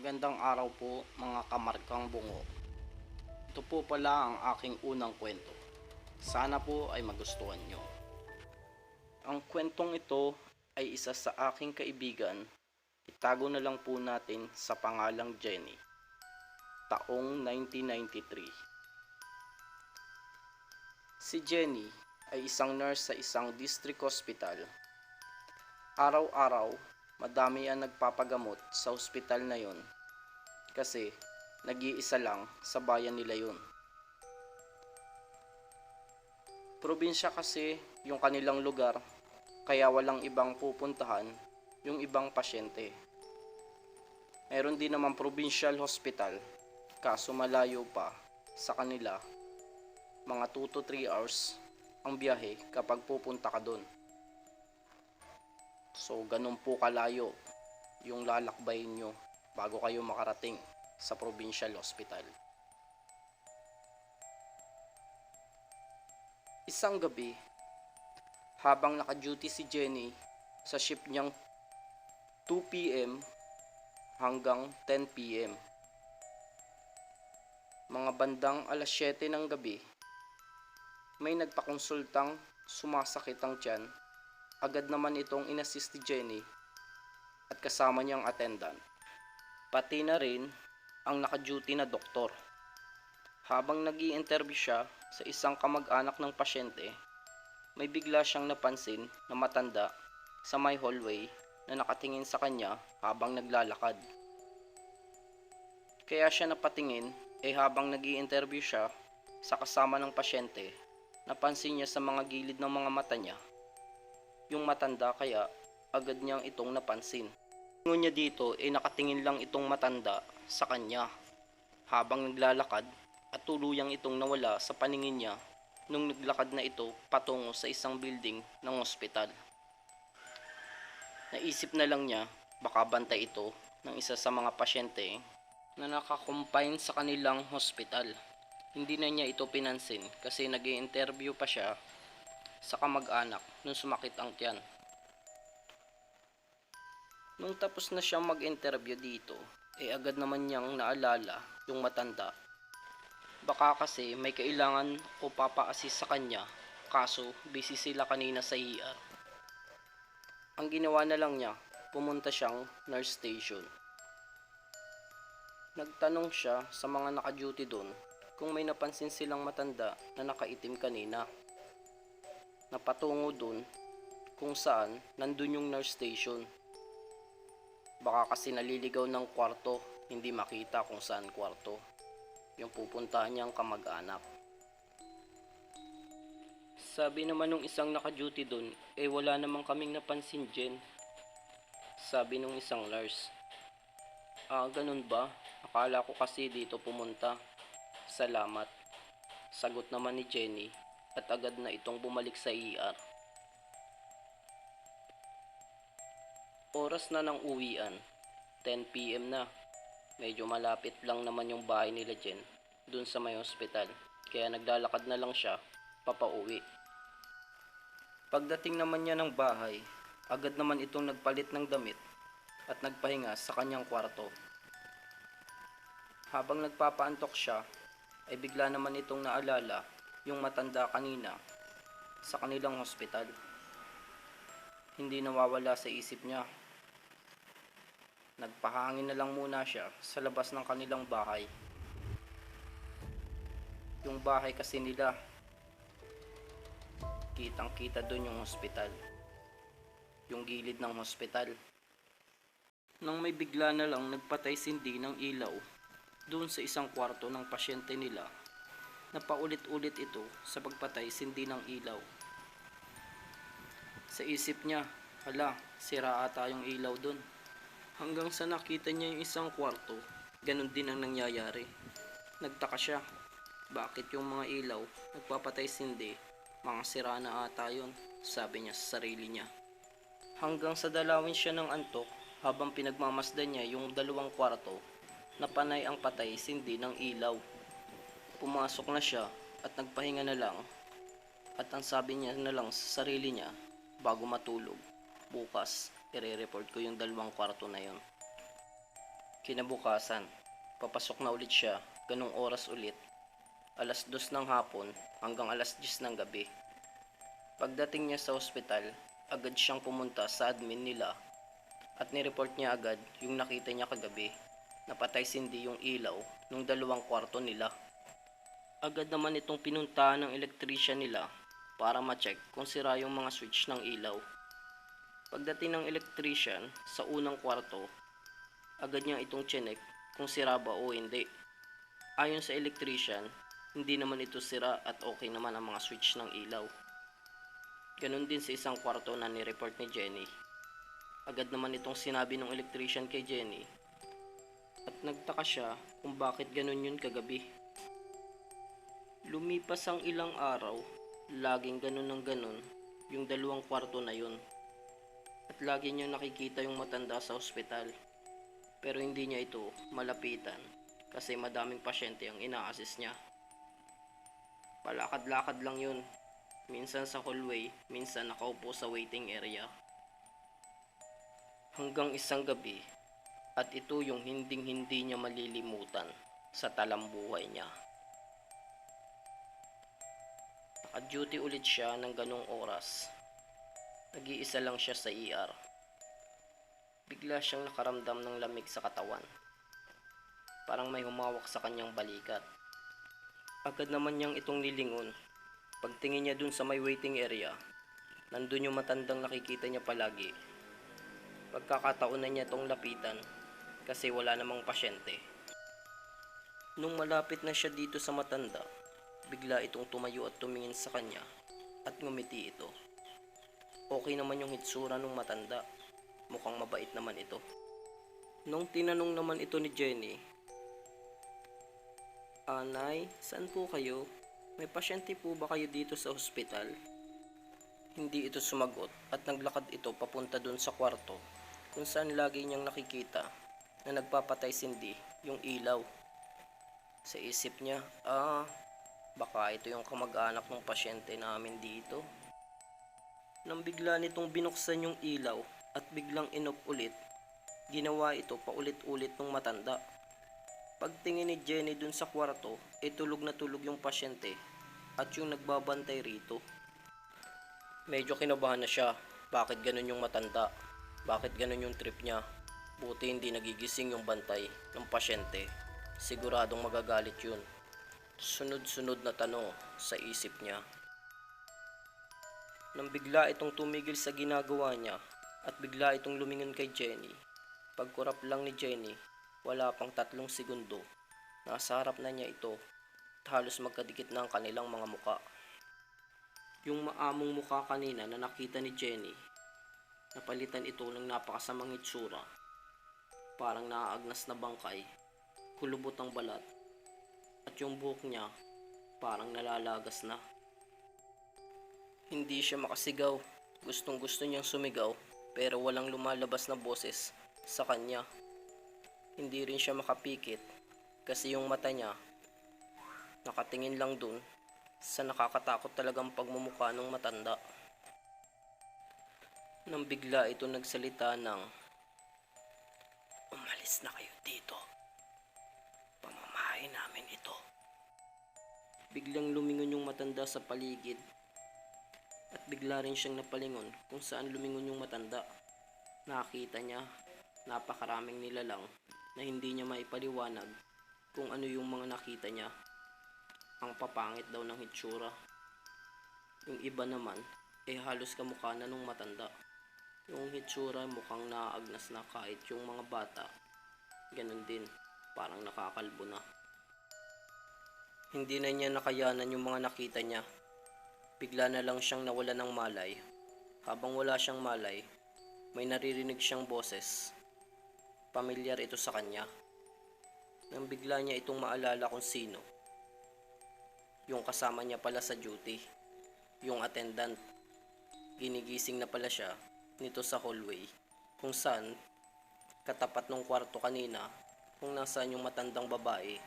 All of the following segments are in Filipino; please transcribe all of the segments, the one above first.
Magandang araw po mga kamarkang bungo. Ito po pala ang aking unang kwento. Sana po ay magustuhan nyo. Ang kwentong ito ay isa sa aking kaibigan. Itago na lang po natin sa pangalang Jenny. Taong 1993. Si Jenny ay isang nurse sa isang district hospital. Araw-araw, madami ang nagpapagamot sa ospital na yon kasi nag-iisa lang sa bayan nila yun. Probinsya kasi yung kanilang lugar, kaya walang ibang pupuntahan yung ibang pasyente. Meron din naman provincial hospital, kaso malayo pa sa kanila. Mga 2 to 3 hours ang biyahe kapag pupunta ka doon. So ganun po kalayo yung lalakbayin nyo bago kayo makarating sa provincial hospital. Isang gabi, habang naka-duty si Jenny sa shift niyang 2 p.m. hanggang 10 p.m. Mga bandang alas 7 ng gabi, may nagpakonsultang sumasakit ang tiyan. Agad naman itong inassist ni Jenny at kasama niyang attendant. Pati na rin ang naka-duty na doktor. Habang nag-i-interview siya sa isang kamag-anak ng pasyente, may bigla siyang napansin na matanda sa may hallway na nakatingin sa kanya habang naglalakad. Kaya siya napatingin habang nag-i-interview siya sa kasama ng pasyente, napansin niya sa mga gilid ng mga mata niya yung matanda, kaya agad niyang itong napansin. Ngunit niya dito nakatingin lang itong matanda sa kanya habang naglalakad at tuluyang itong nawala sa paningin niya nung naglakad na ito patungo sa isang building ng ospital. Naisip na lang niya baka bantay ito ng isa sa mga pasyente na nakakumpine sa kanilang hospital. Hindi na niya ito pinansin kasi nag-i-interview pa siya sa kamag-anak nung sumakit ang tiyan. Nung tapos na siyang mag-interview dito, agad naman niyang naalala yung matanda. Baka kasi may kailangan o papa-assist sa kanya, kaso busy sila kanina sa ER. Ang ginawa na lang niya, pumunta siyang nurse station. Nagtanong siya sa mga naka-duty doon kung may napansin silang matanda na nakaitim kanina. Napatungo dun kung saan nandun yung nurse station. Baka kasi naliligaw ng kwarto, hindi makita kung saan kwarto yung pupuntahan niyang kamag-anak. Sabi naman nung isang naka-duty dun, wala namang kaming napansin, Jen. Sabi nung isang nurse. Ganun ba? Akala ko kasi dito pumunta. Salamat. Sagot naman ni Jenny at agad na itong bumalik sa ER. Oras na ng uwian, 10 p.m. na. Medyo malapit lang naman yung bahay nila Jen dun sa may hospital, kaya naglalakad na lang siya papauwi. Pagdating naman niya ng bahay, agad naman itong nagpalit ng damit at nagpahinga sa kanyang kwarto. Habang nagpapaantok siya, bigla naman itong naalala yung matanda kanina sa kanilang hospital. Hindi nawawala sa isip niya. Nagpahangin na lang muna siya sa labas ng kanilang bahay. Yung bahay kasi nila, kitang kita doon yung hospital, yung gilid ng hospital. Nang may bigla na lang nagpatay sindi ng ilaw doon sa isang kwarto ng pasyente nila, napaulit-ulit ito sa pagpatay sindi ng ilaw. Sa isip niya, hala, sira ata yung ilaw dun. Hanggang sa nakita niya yung isang kwarto, ganun din ang nangyayari. Nagtaka siya, bakit yung mga ilaw nagpapatay sindi, mga sira na ata yun, sabi niya sa sarili niya. Hanggang sa dalawin siya ng antok habang pinagmamasdan niya yung dalawang kwarto na panay ang patay sindi ng ilaw. Pumasok na siya at nagpahinga na lang, at ang sabi niya na lang sa sarili niya bago matulog, bukas i-report ko yung dalawang kwarto na yon. Kinabukasan, papasok na ulit siya, ganong oras ulit, 2:00 ng hapon hanggang 10:00 ng gabi. Pagdating niya sa ospital, agad siyang pumunta sa admin nila at nireport niya agad yung nakita niya kagabi. Napatay sindi yung ilaw ng 2 kwarto nila. Agad naman itong pinuntahan ng electrician nila para ma-check kung sira yung mga switch ng ilaw. Pagdating ng electrician sa unang kwarto, agad niyang itong chinek kung sira ba o hindi. Ayon sa electrician, hindi naman ito sira at okay naman ang mga switch ng ilaw. Ganon din sa isang kwarto na ni-report ni Jenny. Agad naman itong sinabi ng electrician kay Jenny at nagtaka siya kung bakit ganon yun kagabi. Lumipas ang ilang araw, laging ganon ng ganon yung 2 kwarto na yun. At lagi niyang nakikita yung matanda sa ospital. Pero hindi niya ito malapitan kasi madaming pasyente ang ina-assist niya. Palakad-lakad lang yun. Minsan sa hallway, minsan nakaupo sa waiting area. Hanggang isang gabi, at ito yung hinding-hindi niya malilimutan sa talambuhay niya. Naka-duty ulit siya ng ganong oras. Nag-iisa lang siya sa ER. Bigla siyang nakaramdam ng lamig sa katawan. Parang may humawak sa kanyang balikat. Agad naman niyang itong nilingon. Pagtingin niya dun sa may waiting area, nandun yung matandang nakikita niya palagi. Pagkakataon na niya itong lapitan kasi wala namang pasyente. Nung malapit na siya dito sa matanda, bigla itong tumayo at tumingin sa kanya at ngumiti ito. Okay naman yung hitsura ng matanda. Mukhang mabait naman ito. Nung tinanong naman ito ni Jenny, Nay, saan po kayo? May pasyente po ba kayo dito sa ospital? Hindi ito sumagot at naglakad ito papunta dun sa kwarto kung saan lagi niyang nakikita na nagpapatay sindi yung ilaw. Sa isip niya, baka ito yung kamag-anak ng pasyente namin dito. Nang bigla nitong binuksan yung ilaw at biglang inop ulit, ginawa ito paulit-ulit ng matanda. Pagtingin ni Jenny dun sa kwarto, tulog na tulog yung pasyente at yung nagbabantay rito. Medyo kinabahan na siya. Bakit ganun yung matanda? Bakit ganun yung trip niya? Buti hindi nagigising yung bantay ng pasyente. Siguradong magagalit yun. Sunod-sunod na tanong sa isip niya. Nang bigla itong tumigil sa ginagawa niya at bigla itong lumingon kay Jenny. Pagkurap lang ni Jenny, wala pang 3 segundo, nasa harap na niya ito at halos magkadikit na ang kanilang mga muka. Yung maamong muka kanina na nakita ni Jenny, napalitan ito ng napakasamang itsura. Parang naaagnas na bangkay, kulubot ang balat, at yung buhok niya parang nalalagas na. Hindi siya makasigaw. Gustong gusto niyang sumigaw pero walang lumalabas na boses sa kanya. Hindi rin siya makapikit kasi yung mata niya nakatingin lang dun sa nakakatakot talagang pagmumukha ng matanda. Nang bigla ito nagsalita ng, "Umalis na kayo dito. Pamamahay namin ito." Biglang lumingon yung matanda sa paligid. At bigla rin siyang napalingon kung saan lumingon yung matanda. Nakita niya napakaraming nilalang na hindi niya maipaliwanag kung ano yung mga nakita niya. Ang papangit daw ng hitsura. Yung iba naman halos kamukha na nung matanda. Yung hitsura mukhang naaagnas na kahit yung mga bata. Ganun din, parang nakakalbo na. Hindi na niya nakayanan yung mga nakita niya. Bigla na lang siyang nawala ng malay. Habang wala siyang malay, may naririnig siyang boses. Pamilyar ito sa kanya. Nang bigla niya itong maalala kung sino. Yung kasama niya pala sa duty. Yung attendant. Ginigising na pala siya nito sa hallway. Kung saan, katapat ng kwarto kanina, kung nasaan yung matandang babae.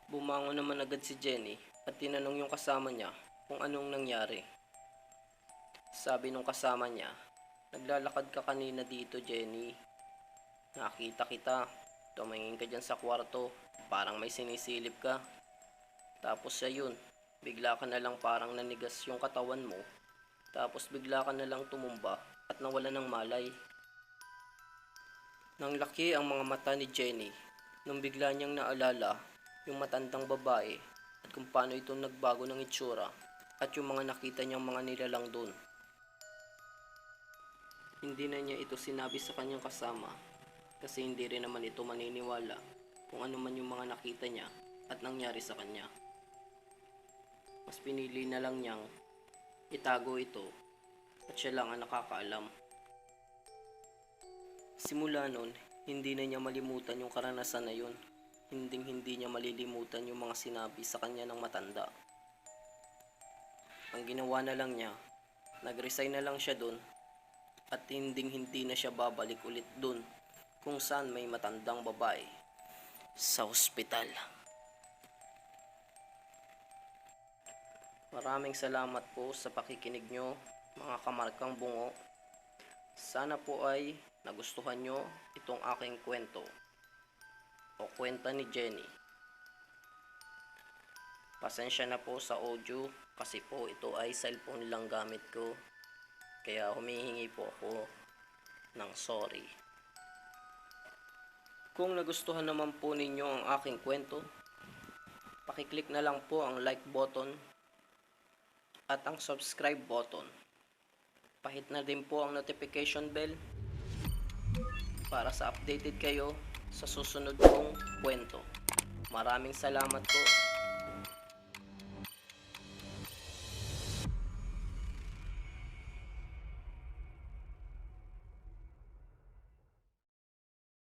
Bumangon naman agad si Jenny at tinanong yung kasama niya kung anong nangyari. Sabi nung kasama niya, "Naglalakad ka kanina dito, Jenny. Nakita kita. Tumingin ka dyan sa kwarto, parang may sinisilip ka. Tapos ayun, bigla ka na lang parang nanigas yung katawan mo. Tapos bigla ka na lang tumumba at nawala ng malay. Nang laki ang mga mata ni Jenny nung bigla niyang naalala yung matandang babae at kung paano ito nagbago ng itsura at yung mga nakita niyang mga nilalang doon. Hindi na niya ito sinabi sa kanyang kasama kasi hindi rin naman ito maniniwala kung ano man yung mga nakita niya at nangyari sa kanya. Mas pinili na lang niyang itago ito at siya lang ang nakakaalam. Simula nun, hindi na niya malimutan yung karanasan na yun. Hindi niya malilimutan yung mga sinabi sa kanya ng matanda. Ang ginawa na lang niya, nag-resign na lang siya dun at hindi na siya babalik ulit dun kung saan may matandang babae sa ospital. Maraming salamat po sa pakikinig nyo, mga kamarkang bungo. Sana po ay nagustuhan nyo itong aking kwento o kwenta ni Jenny. Pasensya na po sa audio kasi po ito ay cellphone lang gamit ko. Kaya humihingi po ako ng sorry. Kung nagustuhan naman po ninyo ang aking kwento, pakiclick na lang po ang like button at ang subscribe button. Pahit na din po ang notification bell para sa updated kayo sa susunod kong kwento. Maraming salamat po.